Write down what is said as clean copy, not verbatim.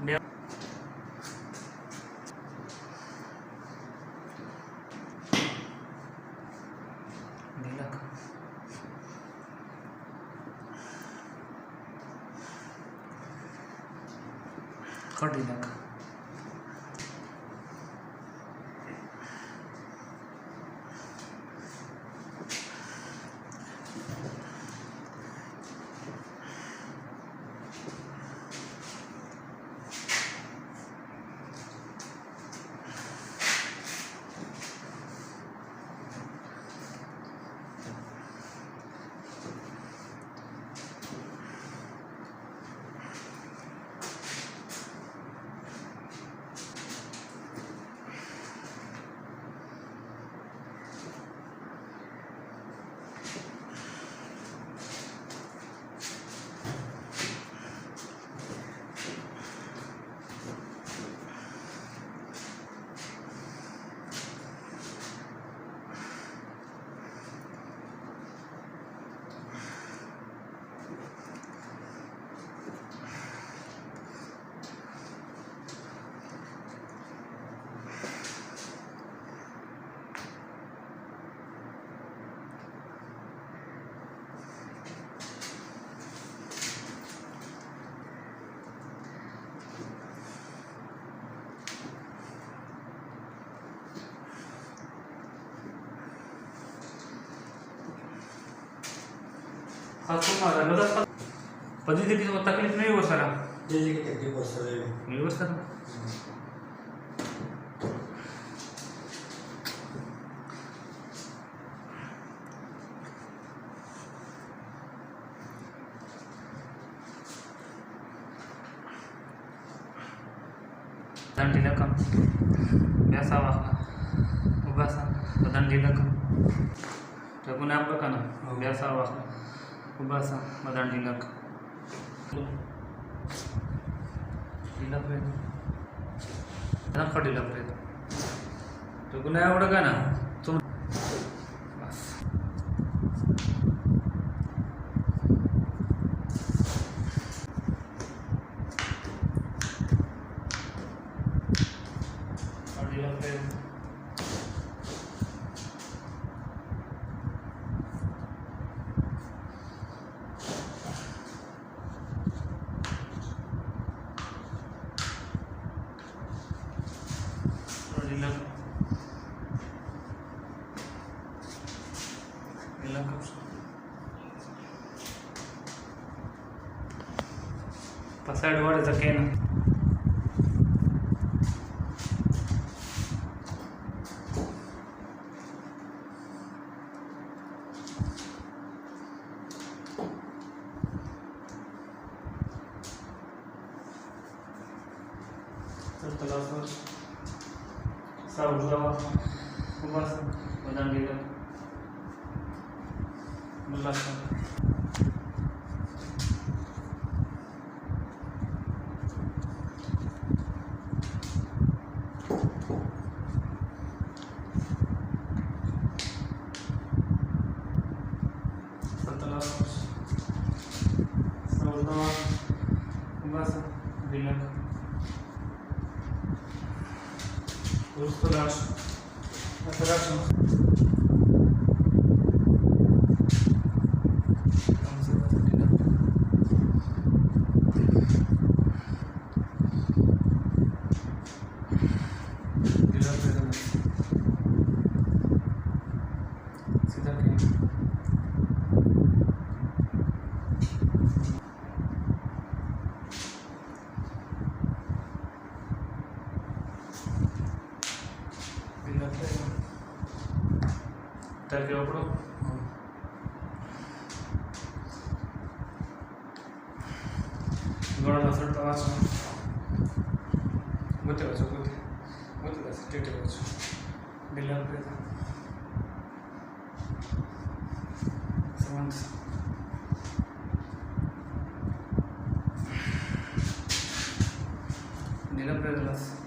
Dia dilak kau dilak aku malah lepas pagi jadi kita taklif नहीं हो सारा जैसे कि करके बहुत सारे नहीं हो सारा dan dilakam biasa wakna ubasa dan dilakam Lagu apa kan? Biasa wakna ubasa dan dilak dilak itu jangan kau dilak itu lagu apa kan? Tuh bas kau dilak itu dilak pasal dua ada kena setelah saya udah ubasa dan dilak belakang setelah saudara bahasa bilang terus terus Tarik bro. Gora da sorta vaso. Gote vaso gote. Gote da tete vaso. Dilan presa. Samans. Dilan presa.